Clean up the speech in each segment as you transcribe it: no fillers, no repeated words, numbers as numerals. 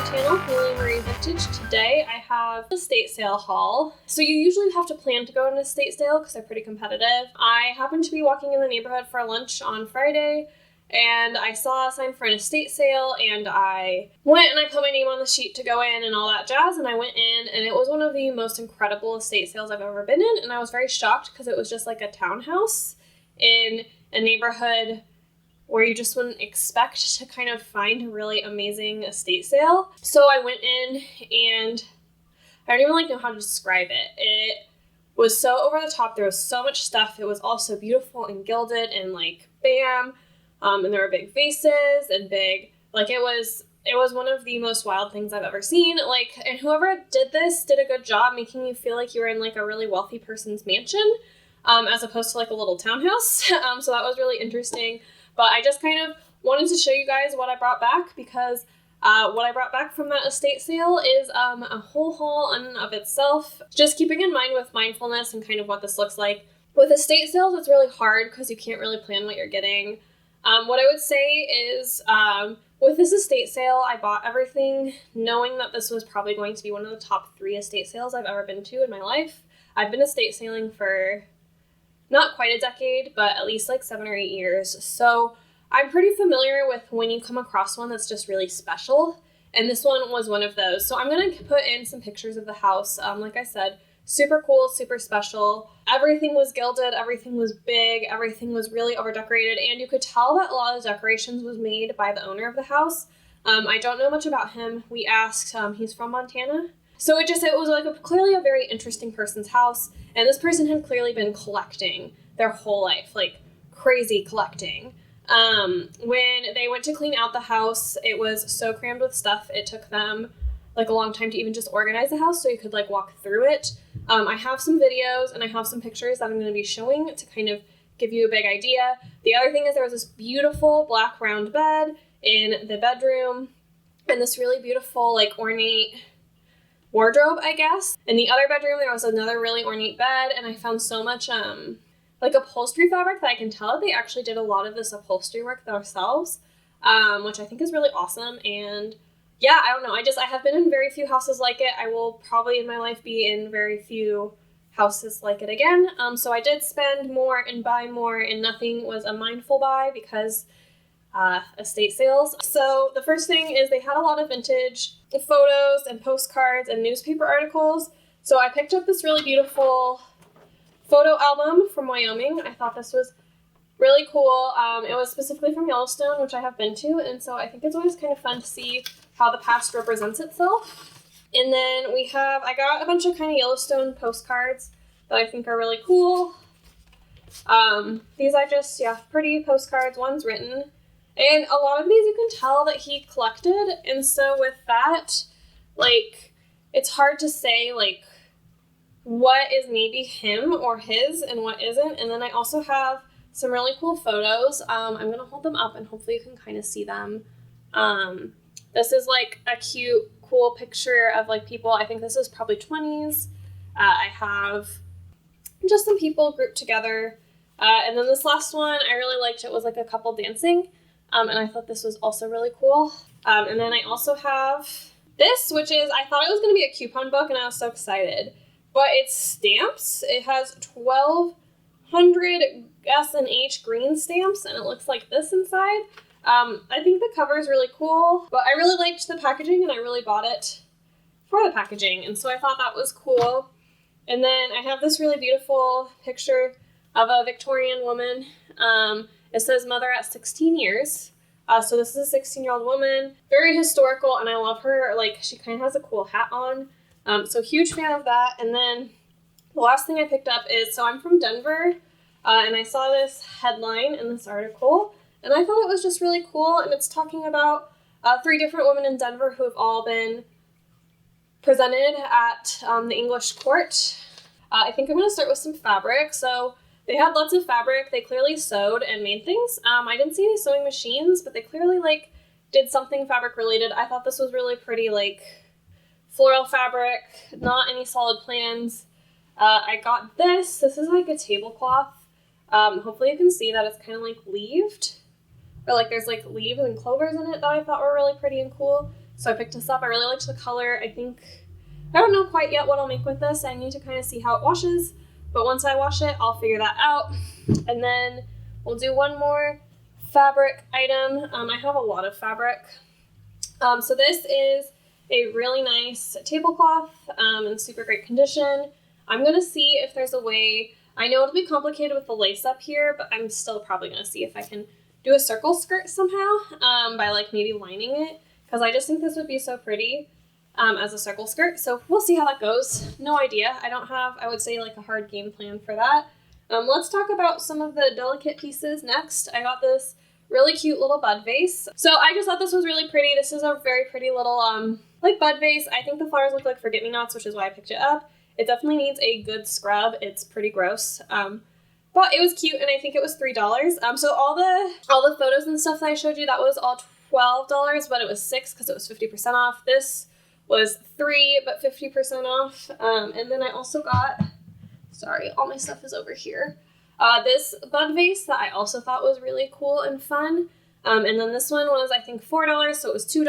channel, Haylee Marie Vintage. Today I have a estate sale haul. So you usually have to plan to go to an estate sale because they're pretty competitive. I happened to be walking in the neighborhood for lunch on Friday and I saw a sign for an estate sale and I went and I put my name on the sheet to go in and all that jazz, and I went in and it was one of the most incredible estate sales I've ever been in, and I was very shocked because it was just like a townhouse in a neighborhood where you just wouldn't expect to kind of find a really amazing estate sale. So I went in and I don't even know how to describe it. It was so over the top. There was so much stuff. It was all so beautiful and gilded and like bam. And there were big vases and big, it was one of the most wild things I've ever seen. And whoever did this did a good job making you feel like you were in a really wealthy person's mansion, as opposed to a little townhouse. So that was really interesting. But I just kind of wanted to show you guys what I brought back, because what I brought back from that estate sale is a whole haul in and of itself. Just keeping in mind with mindfulness and kind of what this looks like. With estate sales, it's really hard because you can't really plan what you're getting. What I would say is with this estate sale, I bought everything knowing that this was probably going to be one of the top 3 estate sales I've ever been to in my life. I've been estate sailing for not quite a decade, but at least 7 or 8 years. So I'm pretty familiar with when you come across one that's just really special. And this one was one of those. So I'm going to put in some pictures of the house. Like I said, super cool, super special. Everything was gilded, everything was big, everything was really over decorated. And you could tell that a lot of the decorations was made by the owner of the house. I don't know much about him. We asked, he's from Montana. So it was clearly a very interesting person's house. And this person had clearly been collecting their whole life, crazy collecting. When they went to clean out the house, it was so crammed with stuff. It took them a long time to even just organize the house so you could walk through it. I have some videos and I have some pictures that I'm going to be showing to kind of give you a big idea. The other thing is there was this beautiful black round bed in the bedroom and this really beautiful ornate wardrobe, I guess. In the other bedroom, there was another really ornate bed, and I found so much upholstery fabric that I can tell that they actually did a lot of this upholstery work themselves, which I think is really awesome. And yeah, I don't know. I have been in very few houses like it. I will probably in my life be in very few houses like it again. So I did spend more and buy more, and nothing was a mindful buy because estate sales. So the first thing is they had a lot of vintage photos and postcards and newspaper articles. So I picked up this really beautiful photo album from Wyoming. I thought this was really cool. It was specifically from Yellowstone, which I have been to, and so I think it's always kind of fun to see how the past represents itself. And then I got a bunch of kind of Yellowstone postcards that I think are really cool. These are just, pretty postcards. One's written. And a lot of these you can tell that he collected, and so with that, it's hard to say, what is maybe him or his and what isn't. And then I also have some really cool photos. I'm going to hold them up and hopefully you can kind of see them. This is a cute, cool picture of people. I think this is probably 20s. I have just some people grouped together. And then this last one, I really liked. It was a couple dancing. And I thought this was also really cool. And then I also have this, which is, I thought it was going to be a coupon book and I was so excited. But it's stamps. It has 1,200 S&H green stamps and it looks like this inside. I think the cover is really cool, but I really liked the packaging and I really bought it for the packaging. And so I thought that was cool. And then I have this really beautiful picture of a Victorian woman. It says mother at 16 years. So this is a 16-year-old woman, very historical, and I love her. She kind of has a cool hat on. So huge fan of that. And then the last thing I picked up is, so I'm from Denver, and I saw this headline in this article, and I thought it was just really cool. And it's talking about 3 different women in Denver who have all been presented at the English court. I think I'm going to start with some fabric. So they had lots of fabric. They clearly sewed and made things. I didn't see any sewing machines, but they clearly did something fabric related. I thought this was really pretty, floral fabric, not any solid plans. I got this. This is a tablecloth. Hopefully you can see that it's kind of leaved. Or there's leaves and clovers in it that I thought were really pretty and cool. So I picked this up. I really liked the color. I don't know quite yet what I'll make with this. I need to kind of see how it washes, but once I wash it, I'll figure that out. And then we'll do one more fabric item. I have a lot of fabric. So this is a really nice tablecloth in super great condition. I'm going to see if there's a way, I know it'll be complicated with the lace up here, but I'm still probably going to see if I can do a circle skirt somehow by like maybe lining it, because I just think this would be so pretty as a circle skirt. So we'll see how that goes. No idea. I don't have, I would say, like a hard game plan for that. Let's talk about some of the delicate pieces next. I got this really cute little bud vase. So I just thought this was really pretty. This is a very pretty little like bud vase. I think the flowers look like forget-me-nots, which is why I picked it up. It definitely needs a good scrub. It's pretty gross. But it was cute, and I think it was $3. So all the photos and stuff that I showed you, that was all $12, but it was $6 because it was 50% off. This was $3, but 50% off. And then I also got, sorry, all my stuff is over here. This bud vase that I also thought was really cool and fun. And then this one was, I think, $4, so it was $2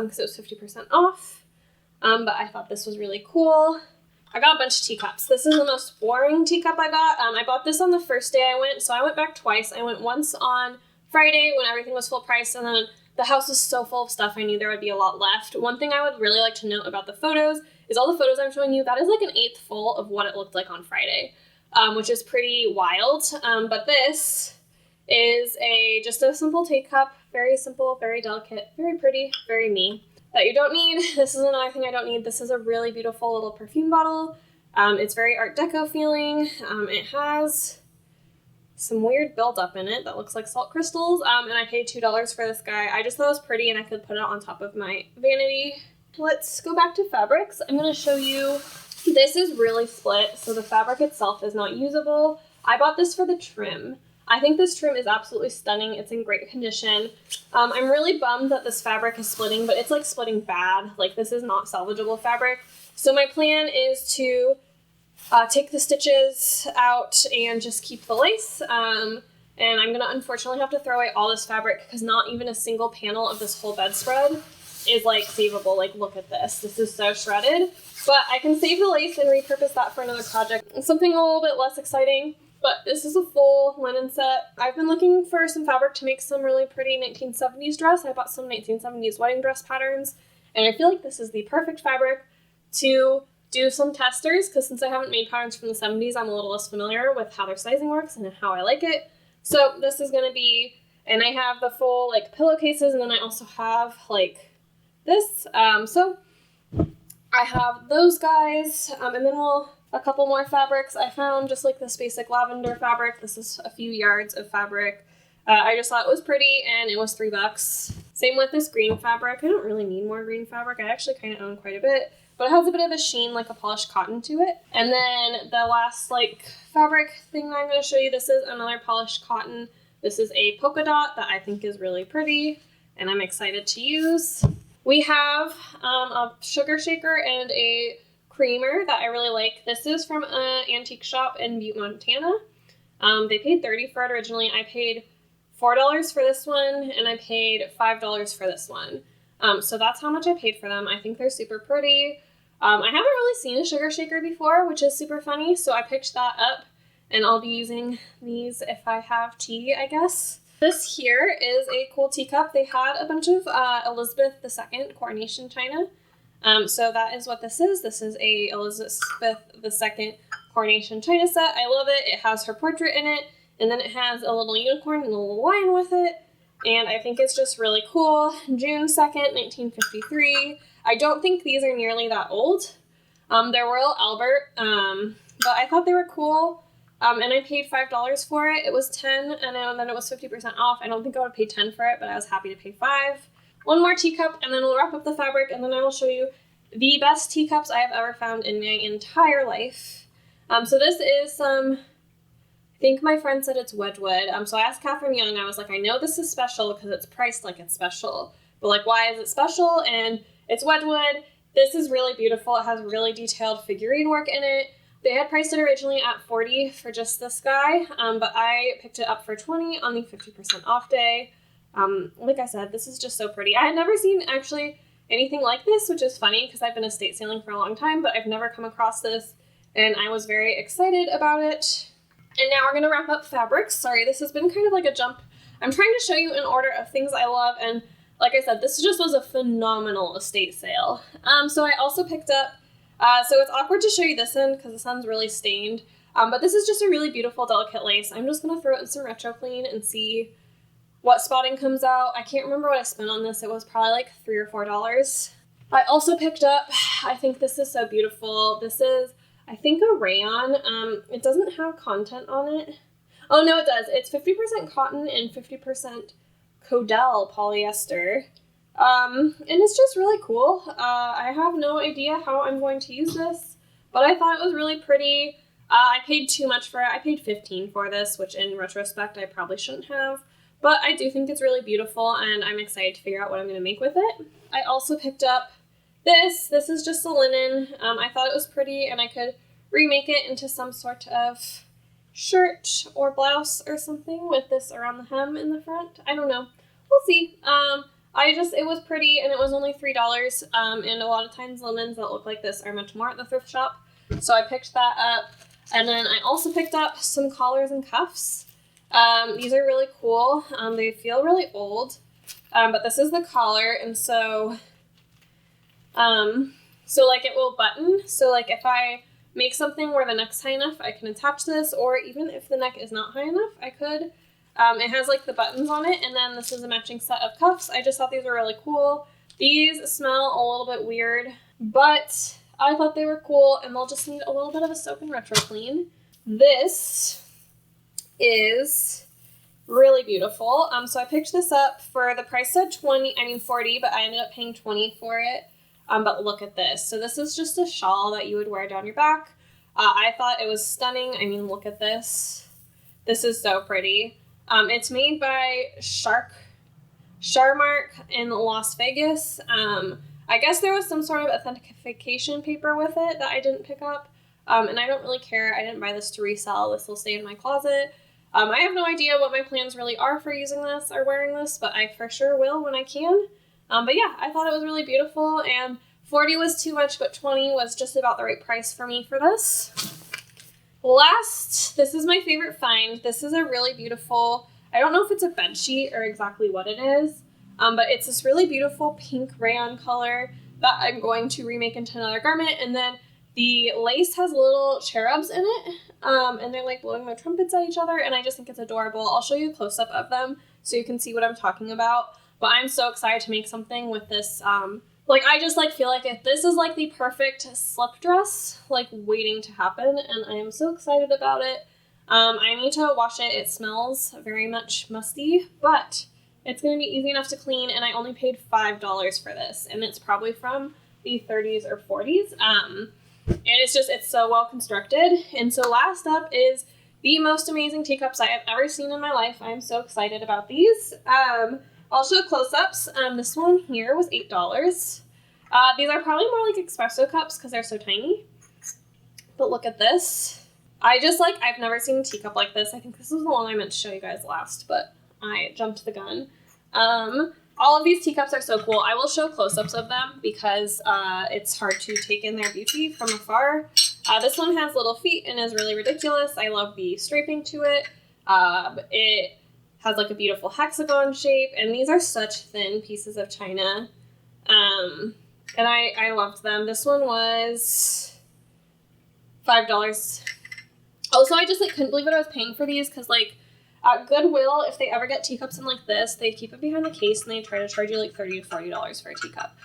because it was 50% off. But I thought this was really cool. I got a bunch of teacups. This is the most boring teacup I got. I bought this on the first day I went, so I went back twice. I went once on Friday when everything was full price, and then the house was so full of stuff I knew there would be a lot left. One thing I would really like to note about the photos is all the photos I'm showing you, that is like an eighth full of what it looked like on Friday, which is pretty wild. But this is just a simple teacup, very simple, very delicate, very pretty, very me. That you don't need. This is another thing I don't need. This is a really beautiful little perfume bottle. It's very Art Deco feeling. It has some weird buildup in it that looks like salt crystals. And I paid $2 for this guy. I just thought it was pretty and I could put it on top of my vanity. Let's go back to fabrics. I'm going to show you. This is really split, so the fabric itself is not usable. I bought this for the trim. I think this trim is absolutely stunning. It's in great condition. I'm really bummed that this fabric is splitting, but it's like splitting bad. Like this is not salvageable fabric. So my plan is to take the stitches out and just keep the lace. And I'm gonna unfortunately have to throw away all this fabric because not even a single panel of this whole bedspread is like savable. Like look at this. This is so shredded. But I can save the lace and repurpose that for another project. Something a little bit less exciting. But this is a full linen set. I've been looking for some fabric to make some really pretty 1970s dress. I bought some 1970s wedding dress patterns, and I feel like this is the perfect fabric to do some testers, because since I haven't made patterns from the 70s, I'm a little less familiar with how their sizing works and how I like it. So this is going to be, and I have the full like pillowcases, and then I also have like this. So I have those guys, and then a couple more fabrics. I found just like this basic lavender fabric. This is a few yards of fabric. I just thought it was pretty and it was $3. Same with this green fabric. I don't really need more green fabric. I actually kind of own quite a bit, but it has a bit of a sheen, like a polished cotton to it. And then the last like fabric thing that I'm going to show you, this is another polished cotton. This is a polka dot that I think is really pretty and I'm excited to use. We have a sugar shaker and a creamer that I really like. This is from an antique shop in Butte, Montana. They paid $30 for it originally. I paid $4 for this one, and I paid $5 for this one. So that's how much I paid for them. I think they're super pretty. I haven't really seen a sugar shaker before, which is super funny, so I picked that up, and I'll be using these if I have tea, I guess. This here is a cool teacup. They had a bunch of Elizabeth II coronation china. So that is what this is. This is a Elizabeth II coronation china set. I love it. It has her portrait in it, and then it has a little unicorn and a little lion with it, and I think it's just really cool. June 2nd, 1953. I don't think these are nearly that old. They're Royal Albert, but I thought they were cool, and I paid $5 for it. It was $10, and then it was 50% off. I don't think I would pay $10 for it, but I was happy to pay $5. One more teacup, and then we'll wrap up the fabric, and then I will show you the best teacups I have ever found in my entire life. So this is some, I think my friend said it's Wedgwood. So I asked Catherine Young, I was like, I know this is special because it's priced like it's special, but like, why is it special? And it's Wedgwood. This is really beautiful. It has really detailed figurine work in it. They had priced it originally at $40 for just this guy, but I picked it up for $20 on the 50% off day. Like I said, this is just so pretty. I had never seen actually anything like this, which is funny because I've been estate sailing for a long time, but I've never come across this, and I was very excited about it. And now we're going to wrap up fabrics. Sorry, this has been kind of like a jump. I'm trying to show you in order of things I love, and like I said, this just was a phenomenal estate sale. So I also picked up, so it's awkward to show you this in because the sun's really stained, but this is just a really beautiful, delicate lace. I'm just going to throw it in some retro clean and see what spotting comes out. I can't remember what I spent on this. It was probably like $3 or $4. I also picked up, I think this is so beautiful. This is, I think, a rayon. It doesn't have content on it. Oh no, it does. It's 50% cotton and 50% Codell polyester. And it's just really cool. I have no idea how I'm going to use this, but I thought it was really pretty. I paid too much for it. I paid $15 for this, which in retrospect I probably shouldn't have. But I do think it's really beautiful, and I'm excited to figure out what I'm going to make with it. I also picked up this. This is just a linen. I thought it was pretty, and I could remake it into some sort of shirt or blouse or something with this around the hem in the front. I don't know. We'll see. It was pretty, and it was only $3. And a lot of times linens that look like this are much more at the thrift shop. So I picked that up. And then I also picked up some collars and cuffs. These are really cool. They feel really old, but this is the collar, and so like it will button. So like if I make something where the neck's high enough, I can attach this, or even if the neck is not high enough, I could. It has like the buttons on it, and then this is a matching set of cuffs. I just thought these were really cool. These smell a little bit weird, but I thought they were cool, and they'll just need a little bit of a soap and retro clean. This is really beautiful. So I picked this up for, the price said 40, but I ended up paying 20 for it. But look at this. So this is just a shawl that you would wear down your back. I thought it was stunning. I mean, look at this. This is so pretty. It's made by Sharmark in Las Vegas. I guess there was some sort of authentication paper with it that I didn't pick up. And I don't really care. I didn't buy this to resell. This will stay in my closet. I have no idea what my plans really are for using this or wearing this, but I for sure will when I can. But yeah, I thought it was really beautiful, and 40 was too much, but 20 was just about the right price for me for this. Last, this is my favorite find. This is a really beautiful, I don't know if it's a bed sheet or exactly what it is, but it's this really beautiful pink rayon color that I'm going to remake into another garment, and then the lace has little cherubs in it, and they're like blowing their trumpets at each other, and I just think it's adorable. I'll show you a close-up of them so you can see what I'm talking about, but I'm so excited to make something with this. I just feel like this is like the perfect slip dress, waiting to happen, and I am so excited about it. I need to wash it. It smells very much musty, but it's going to be easy enough to clean, and I only paid $5 for this, and it's probably from the 30s or 40s. And it's so well constructed. And so last up is the most amazing teacups I have ever seen in my life. I'm so excited about these. I'll show close-ups. This one here was $8. These are probably more like espresso cups because they're so tiny. But look at this. I've never seen a teacup like this. I think this was the one I meant to show you guys last, but I jumped the gun. All of these teacups are so cool. I will show close-ups of them because it's hard to take in their beauty from afar. This one has little feet and is really ridiculous. I love the striping to it. It has a beautiful hexagon shape, and these are such thin pieces of china. And I loved them. This one was $5. Also, I just couldn't believe what I was paying for these because at Goodwill, if they ever get teacups in this, they keep it behind the case and they try to charge you $30 to $40 for a teacup.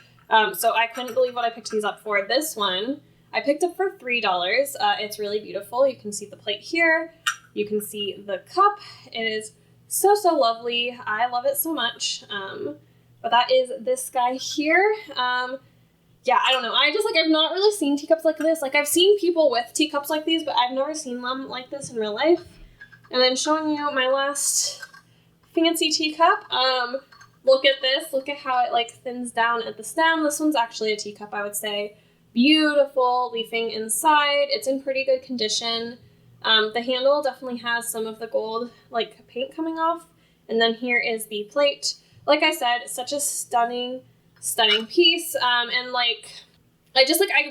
So I couldn't believe what I picked these up for. This one I picked up for $3. It's really beautiful. You can see the plate here. You can see the cup. It is so, so lovely. I love it so much. But that is this guy here. Yeah, I don't know. I've not really seen teacups like this. I've seen people with teacups like these, but I've never seen them like this in real life. And then showing you my last fancy teacup. Look at this. Look at how it thins down at the stem. This one's actually a teacup, I would say. Beautiful leafing inside. It's in pretty good condition. The handle definitely has some of the gold paint coming off. And then here is the plate. Like I said, such a stunning stunning piece. And like, I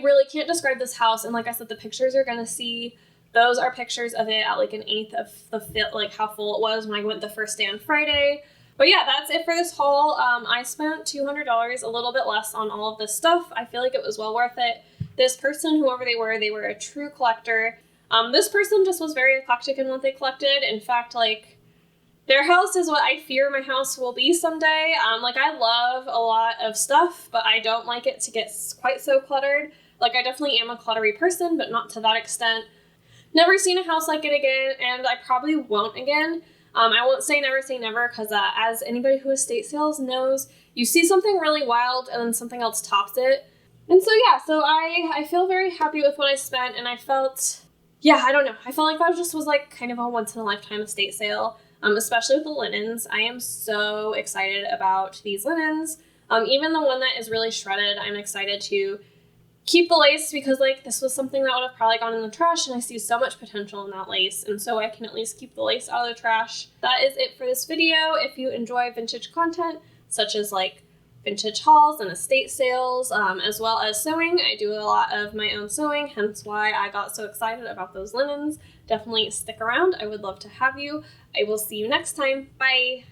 really can't describe this house. And like I said, the pictures you're gonna see, those are pictures of it at like an eighth of the fit, like how full it was when I went the first day on Friday. But yeah, that's it for this haul. I spent $200, a little bit less on all of this stuff. I feel like it was well worth it. This person, whoever they were a true collector. This person just was very eclectic in what they collected. In fact, like, their house is what I fear my house will be someday. Like, I love a lot of stuff, but I don't like it to get quite so cluttered. Like, I definitely am a cluttery person, but not to that extent. Never seen a house like it again, and I probably won't again. I won't say never, because as anybody who estate sales knows, you see something really wild and then something else tops it. And so yeah, so I feel very happy with what I spent, and I felt, I don't know. I felt like that was like kind of a once-in-a-lifetime estate sale, especially with the linens. I am so excited about these linens. Even the one that is really shredded, I'm excited to keep the lace, because like this was something that would have probably gone in the trash, and I see so much potential in that lace, and so I can at least keep the lace out of the trash. That is it for this video. If you enjoy vintage content, such as like vintage hauls and estate sales, as well as sewing, I do a lot of my own sewing, hence why I got so excited about those linens. Definitely stick around. I would love to have you. I will see you next time. Bye!